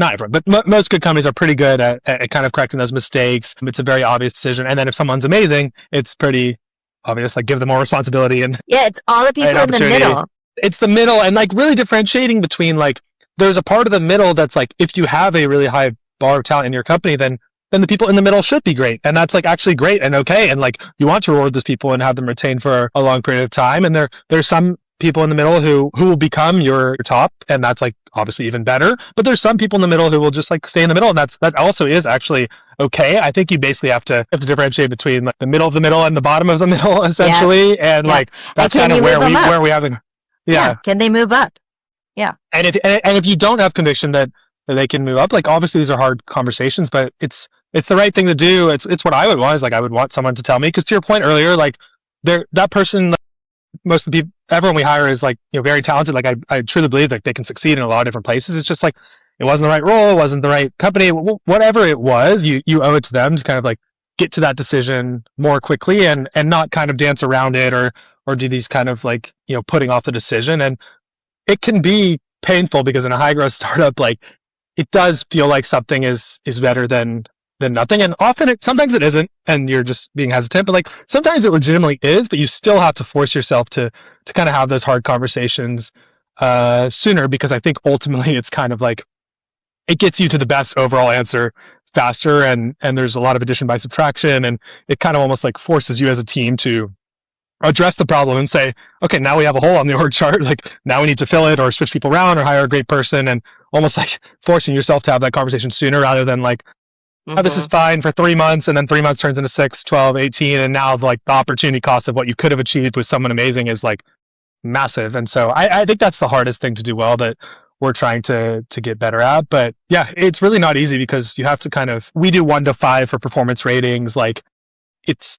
Speaker 1: everyone, but most good companies are pretty good at kind of correcting those mistakes. It's a very obvious decision. And then if someone's amazing, it's pretty obvious, like give them more responsibility. And
Speaker 2: it's all the people in the middle.
Speaker 1: It's the middle, and like really differentiating between like, there's a part of the middle that's like, if you have a really high bar of talent in your company, then the people in the middle should be great. And that's like actually great and okay. And like, you want to reward those people and have them retained for a long period of time. And there's some people in the middle who will become your top, and that's like obviously even better. But there's some people in the middle who will just like stay in the middle, and that also is actually okay. I think you basically have to differentiate between like the middle of the middle and the bottom of the middle, essentially. And like that's kind of where we have them. Yeah.
Speaker 2: Can they move up? Yeah.
Speaker 1: And if you don't have conviction that they can move up, like obviously these are hard conversations, but it's the right thing to do. It's what I would want, is like I would want someone to tell me, because to your point earlier, like that person, like, most of the people, everyone we hire is like, very talented. Like I truly believe that they can succeed in a lot of different places. It's just like, it wasn't the right role, it wasn't the right company, whatever it was, you owe it to them to kind of like get to that decision more quickly and not kind of dance around it or do these kind of like, putting off the decision. And it can be painful, because in a high growth startup, like it does feel like something is better than nothing. And often sometimes it isn't, and you're just being hesitant, but like sometimes it legitimately is, but you still have to force yourself to kind of have those hard conversations sooner, because I think ultimately it's kind of like, it gets you to the best overall answer faster, and there's a lot of addition by subtraction, and it kind of almost like forces you as a team to address the problem and say, okay, now we have a hole on the org chart, like now we need to fill it or switch people around or hire a great person, and almost like forcing yourself to have that conversation sooner, rather than like, oh, this is fine for 3 months, and then 3 months turns into 6, 12, 18, and now like the opportunity cost of what you could have achieved with someone amazing is like massive. And so I think that's the hardest thing to do well, that we're trying to get better at. But yeah, it's really not easy, because you have to we do 1 to 5 for performance ratings. Like it's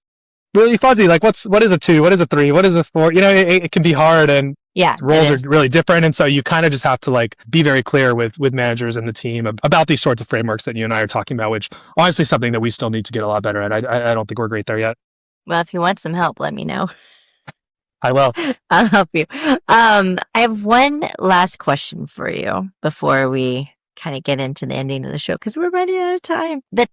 Speaker 1: really fuzzy. Like what is a 2? What is a 3? What is a 4? It can be hard, and
Speaker 2: Yeah,
Speaker 1: roles
Speaker 2: it
Speaker 1: are
Speaker 2: is.
Speaker 1: really different. And so you kind of just have to like be very clear with managers and the team about these sorts of frameworks that you and I are talking about, which honestly is something that we still need to get a lot better at. I don't think we're great there yet.
Speaker 2: Well, if you want some help, let me know.
Speaker 1: I will.
Speaker 2: I'll help you. I have one last question for you before we kind of get into the ending of the show because we're running out of time. But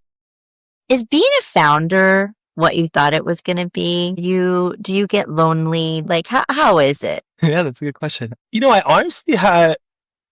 Speaker 2: is being a founder what you thought it was going to be? Do you get lonely? Like, how is it?
Speaker 1: Yeah, that's a good question. I honestly I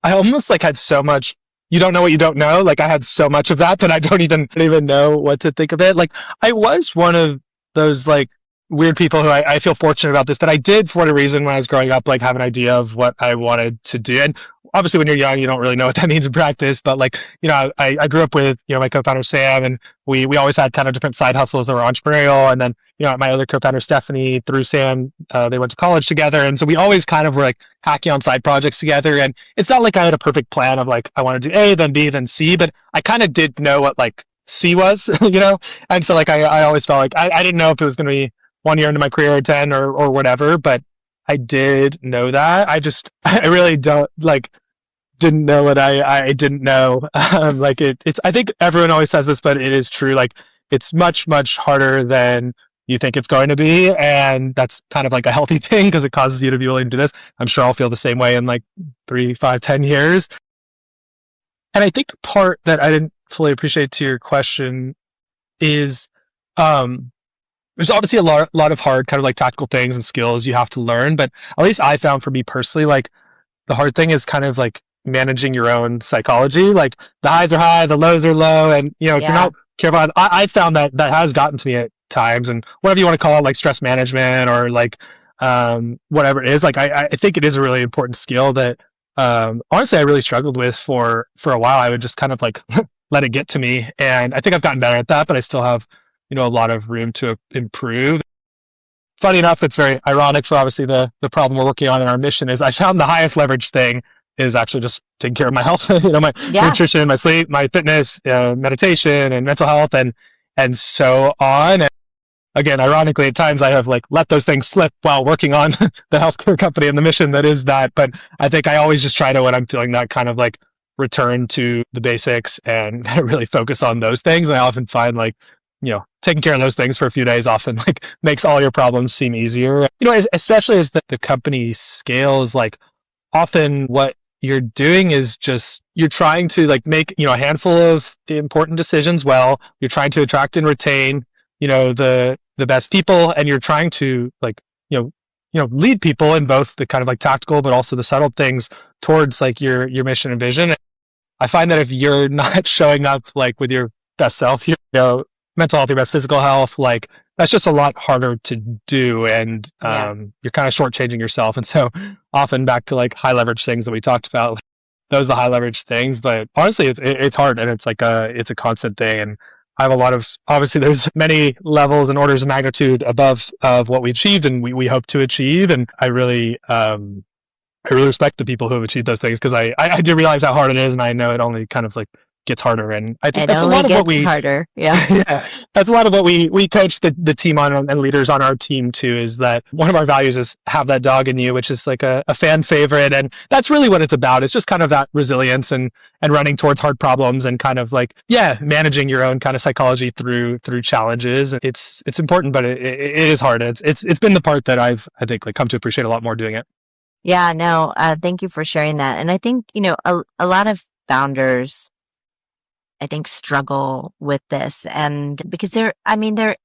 Speaker 1: almost like had so much, you don't know what you don't know. Like I had so much of that I don't even know what to think of it. Like I was one of those like weird people who I feel fortunate about this, that I did for whatever reason when I was growing up, like have an idea of what I wanted to do. And obviously when you're young, you don't really know what that means in practice, but like, I grew up with, my co-founder Sam, and we always had kind of different side hustles that were entrepreneurial. And then, my other co-founder Stephanie, through Sam, they went to college together. And so we always kind of were like hacking on side projects together. And it's not like I had a perfect plan of like, I want to do A, then B, then C, but I kind of did know what like C was, And so like, I always felt like I didn't know if it was going to be 1 year into my career or 10 or whatever, but I did know that. I really didn't know what I didn't know. Like it's, I think everyone always says this, but it is true. Like it's much, much harder than you think it's going to be. And that's kind of like a healthy thing because it causes you to be willing to do this. I'm sure I'll feel the same way in like 3, 5, 10 years. And I think the part that I didn't fully appreciate to your question is, there's obviously a lot of hard kind of like tactical things and skills you have to learn, but at least I found for me personally, like the hard thing is kind of like managing your own psychology. Like the highs are high, the lows are low, and if you're not careful, I found that has gotten to me at times, and whatever you want to call it, like stress management or like whatever it is. Like I think it is a really important skill that honestly I really struggled with for a while. I would just kind of like let it get to me, and I think I've gotten better at that, but I still have a lot of room to improve. Funny enough, it's very ironic for obviously the problem we're working on in our mission is I found the highest leverage thing is actually just taking care of my health, my nutrition, my sleep, my fitness, meditation and mental health and so on. And again, ironically, at times I have like let those things slip while working on the healthcare company and the mission that is that. But I think I always just try to, when I'm feeling that, kind of like return to the basics and really focus on those things. And I often find like, taking care of those things for a few days often like makes all your problems seem easier. Especially as the company scales, like often what you're doing is just, you're trying to like make, a handful of important decisions well, you're trying to attract and retain, the best people, and you're trying to like, lead people in both the kind of like tactical, but also the subtle things towards like your mission and vision. I find that if you're not showing up like with your best self, mental health, your best physical health, like that's just a lot harder to do. And you're kind of shortchanging yourself. And so often back to like high leverage things that we talked about, like, those are the high leverage things. But honestly, it's hard, and it's like it's a constant thing. And I have a lot of, obviously there's many levels and orders of magnitude above of what we achieved and we hope to achieve. And I really respect the people who have achieved those things because I do realize how hard it is, and I know it only kind of like gets harder. And I think that's a lot of what we
Speaker 2: harder. Yeah.
Speaker 1: yeah, that's a lot of what we coach the team on, and leaders on our team too, is that one of our values is have that dog in you, which is like a fan favorite. And that's really what it's about. It's just kind of that resilience and running towards hard problems and kind of like, managing your own kind of psychology through challenges. It's important, but it is hard. It's been the part that I think like come to appreciate a lot more doing it.
Speaker 2: Yeah, no, thank you for sharing that. And I think, a lot of founders, I think, struggle with this. And because there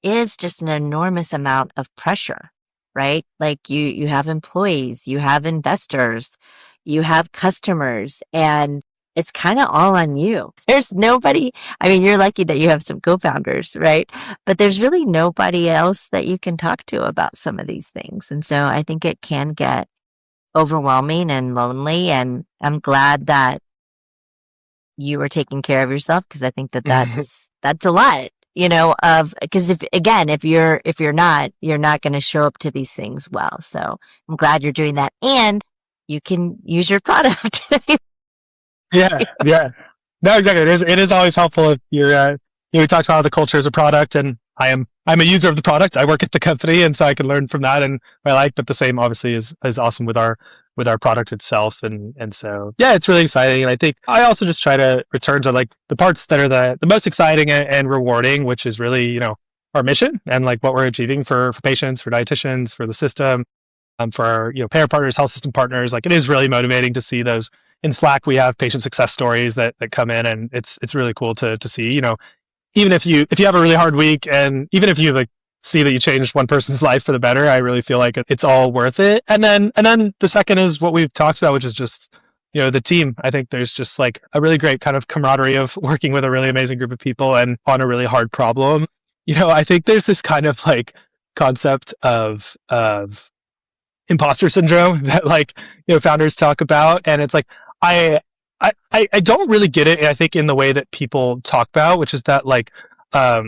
Speaker 2: is just an enormous amount of pressure, right? Like you have employees, you have investors, you have customers, and it's kind of all on you. There's nobody, you're lucky that you have some co-founders, right? But there's really nobody else that you can talk to about some of these things. And so I think it can get overwhelming and lonely. And I'm glad that you were taking care of yourself, because I think that's a lot, because if you're not going to show up to these things well. So I'm glad you're doing that, and you can use your product.
Speaker 1: Yeah. No, exactly. It is always helpful if you're, we talked about the culture as a product, and I'm a user of the product. I work at the company, and so I can learn from that and what I like. But the same obviously is awesome with our product itself, and so yeah, it's really exciting. And I think I also just try to return to like the parts that are the most exciting and rewarding, which is really our mission and like what we're achieving for patients, for dietitians, for the system, for our payer partners, health system partners. Like it is really motivating to see those. In Slack, we have patient success stories that come in, and it's really cool to see. Even if you have a really hard week, and even if you like see that you changed one person's life for the better, I really feel like it's all worth it. And then the second is what we've talked about, which is just the team. I think there's just like a really great kind of camaraderie of working with a really amazing group of people and on a really hard problem. I think there's this kind of like concept of imposter syndrome that like founders talk about, and it's like I don't really get it. I think in the way that people talk about, which is that like, I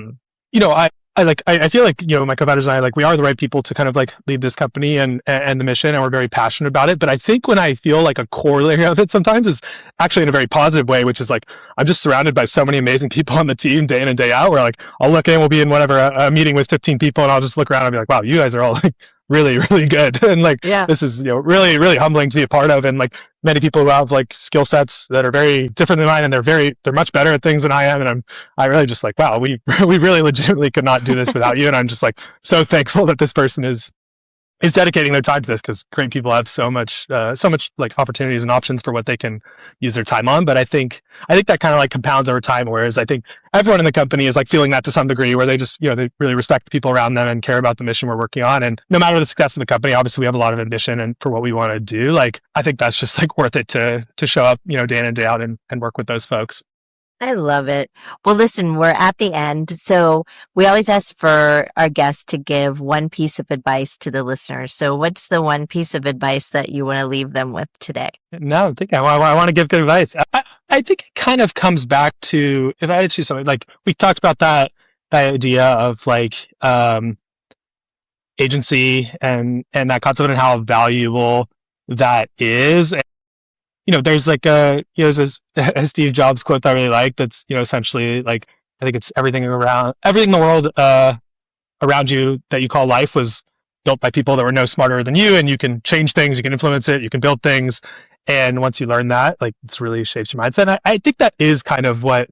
Speaker 1: feel like my co-founders and I, like, we are the right people to kind of like lead this company and the mission, and we're very passionate about it. But I think when I feel like a corollary of it sometimes is actually in a very positive way, which is like I'm just surrounded by so many amazing people on the team day in and day out. Where like I'll look in, we'll be in whatever a meeting with 15 people, and I'll just look around and be like, wow, you guys are all like really, really good. And like, this is, really, really humbling to be a part of. And like many people who have like skill sets that are very different than mine, and they're much better at things than I am. And I really just like, wow, we really legitimately could not do this without you. And I'm just like, so thankful that this person is dedicating their time to this, because great people have so much like opportunities and options for what they can use their time on. But I think that kind of like compounds over time, whereas I think everyone in the company is like feeling that to some degree, where they just they really respect the people around them and care about the mission we're working on. And no matter the success of the company, obviously we have a lot of ambition and for what we want to do. Like I think that's just like worth it to show up day in and day out and work with those folks.
Speaker 2: I love it. Well, listen, we're at the end. So we always ask for our guests to give one piece of advice to the listeners. So what's the one piece of advice that you want to leave them with today?
Speaker 1: No, I think I want to give good advice. I think it kind of comes back to, if I had to choose something, like we talked about that idea of like agency and that concept and how valuable that is. There's like a Steve Jobs quote that I really like. That's essentially like, I think it's everything in the world around you that you call life was built by people that were no smarter than you, and you can change things, you can influence it, you can build things, and once you learn that, like it's really shapes your mindset. And I think that is kind of what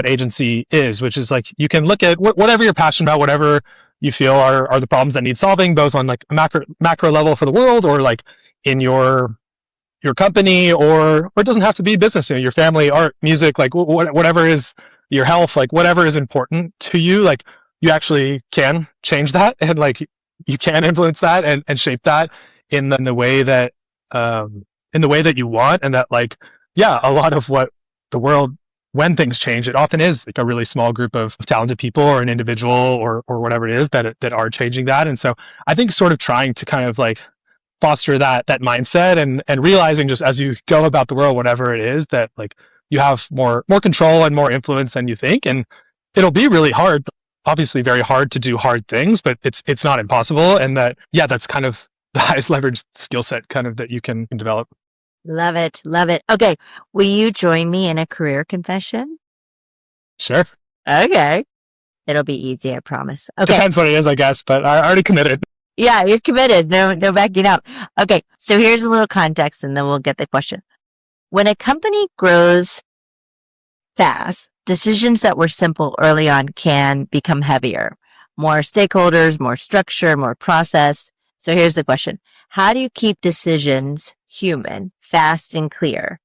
Speaker 1: agency is, which is like you can look at whatever you're passionate about, whatever you feel are the problems that need solving, both on like a macro level for the world, or like in your company, or it doesn't have to be business, your family, art, music, like whatever is your health, like whatever is important to you, like you actually can change that, and like you can influence that and shape that in the way that you want. And that like, yeah, a lot of what the world, when things change, it often is like a really small group of talented people or an individual or whatever it is that are changing that. And so I think sort of trying to kind of like foster that mindset and realizing just as you go about the world, whatever it is, that like you have more control and more influence than you think. And it'll be really hard, obviously very hard to do hard things, but it's not impossible. And that's kind of the highest leverage skill set kind of that you can develop.
Speaker 2: Love it. Love it. Okay. Will you join me in a career confession?
Speaker 1: Sure.
Speaker 2: Okay. It'll be easy, I promise. Okay.
Speaker 1: Depends what it is, I guess, but I already committed.
Speaker 2: Yeah, you're committed. No backing out. Okay. So here's a little context, and then we'll get the question. When a company grows fast, decisions that were simple early on can become heavier. More stakeholders, more structure, more process. So here's the question. How do you keep decisions human, fast, and clear?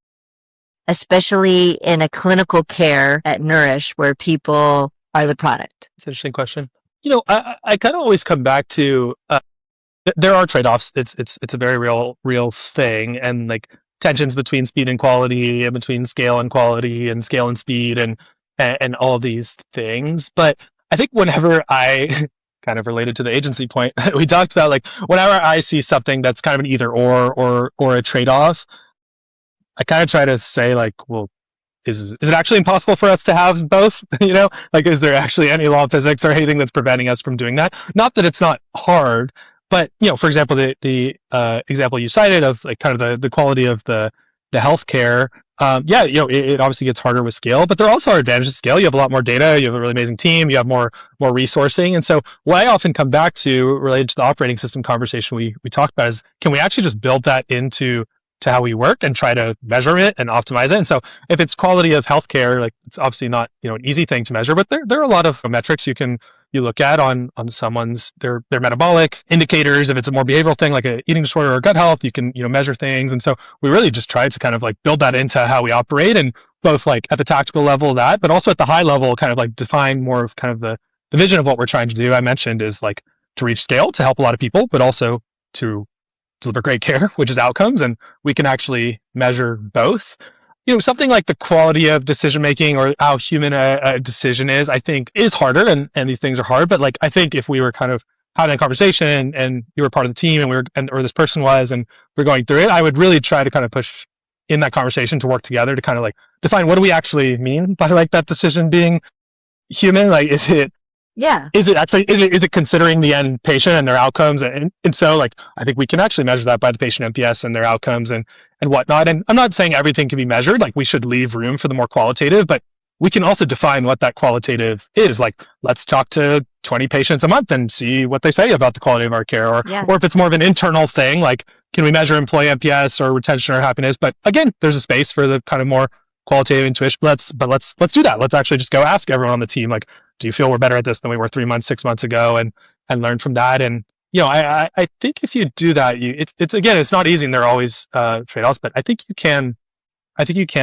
Speaker 2: Especially in a clinical care at Nourish where people are the product.
Speaker 1: It's an interesting question. I kind of always come back to there are trade-offs. It's a very real thing, and like tensions between speed and quality, and between scale and quality, and scale and speed, and all of these things. But I think whenever I kind of related to the agency point we talked about, like whenever I see something that's kind of an either or a trade-off, I kind of try to say like, well, is it actually impossible for us to have both? Like, is there actually any law of physics or anything that's preventing us from doing that? Not that it's not hard, but for example, the example you cited of like kind of the quality of the healthcare, yeah, it obviously gets harder with scale, but there also are advantages to scale. You have a lot more data, you have a really amazing team, you have more resourcing. And so what I often come back to related to the operating system conversation we talked about is, can we actually just build that into how we work and try to measure it and optimize it? And so if it's quality of healthcare, like it's obviously not, an easy thing to measure, but there are a lot of metrics you look at on someone's their metabolic indicators. If it's a more behavioral thing like a eating disorder or gut health, you can measure things. And so we really just try to kind of like build that into how we operate, and both like at the tactical level but also at the high level kind of like define more of kind of the vision of what we're trying to do. I mentioned is like to reach scale, to help a lot of people, but also to deliver great care, which is outcomes, and we can actually measure both. Something like the quality of decision making or how human a decision is, I think is harder, and these things are hard. But like, I think if we were kind of having a conversation and you were part of the team or this person was, and we're going through it, I would really try to kind of push in that conversation to work together to kind of like define what do we actually mean by like that decision being human. Like, is it considering the end patient and their outcomes? And so like, I think we can actually measure that by the patient NPS and their outcomes and whatnot. And I'm not saying everything can be measured. Like, we should leave room for the more qualitative, but we can also define what that qualitative is. Like, let's talk to 20 patients a month and see what they say about the quality of our care. Or if it's more of an internal thing, like, can we measure employee NPS or retention or happiness? But again, there's a space for the kind of more qualitative intuition. Let's do that. Let's actually just go ask everyone on the team, like, do you feel we're better at this than we were 3 months, 6 months ago, and learn from that. And I think if you do that, it's not easy, and there are always trade-offs, but I think you can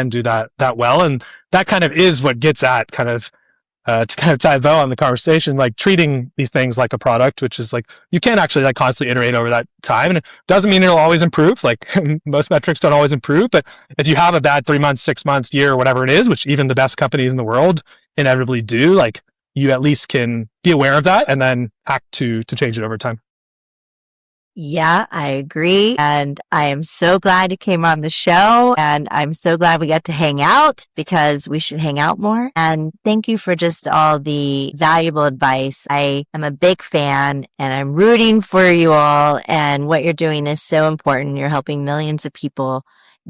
Speaker 1: do that well, and that kind of is what gets at kind of to kind of tie a bow on the conversation, like treating these things like a product, which is like you can actually like constantly iterate over that time, and it doesn't mean it'll always improve. Like, most metrics don't always improve, but if you have a bad 3 months, 6 months, year, whatever it is, which even the best companies in the world inevitably do, like, you at least can be aware of that and then act to change it over time.
Speaker 2: Yeah, I agree. And I am so glad you came on the show. And I'm so glad we got to hang out, because we should hang out more. And thank you for just all the valuable advice. I am a big fan, and I'm rooting for you all. And what you're doing is so important. You're helping millions of people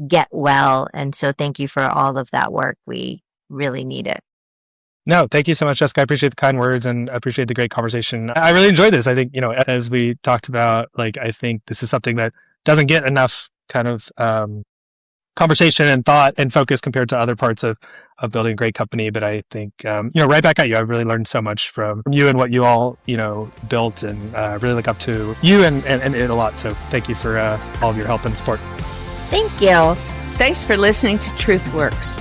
Speaker 2: get well. And so thank you for all of that work. We really need it.
Speaker 1: No, thank you so much, Jessica. I appreciate the kind words and I appreciate the great conversation. I really enjoyed this. I think, as we talked about, like, I think this is something that doesn't get enough kind of conversation and thought and focus compared to other parts of building a great company. But I think, right back at you, I've really learned so much from you and what you all, built, and really look up to you and it a lot. So thank you for all of your help and support.
Speaker 2: Thank you.
Speaker 3: Thanks for listening to Truth Works.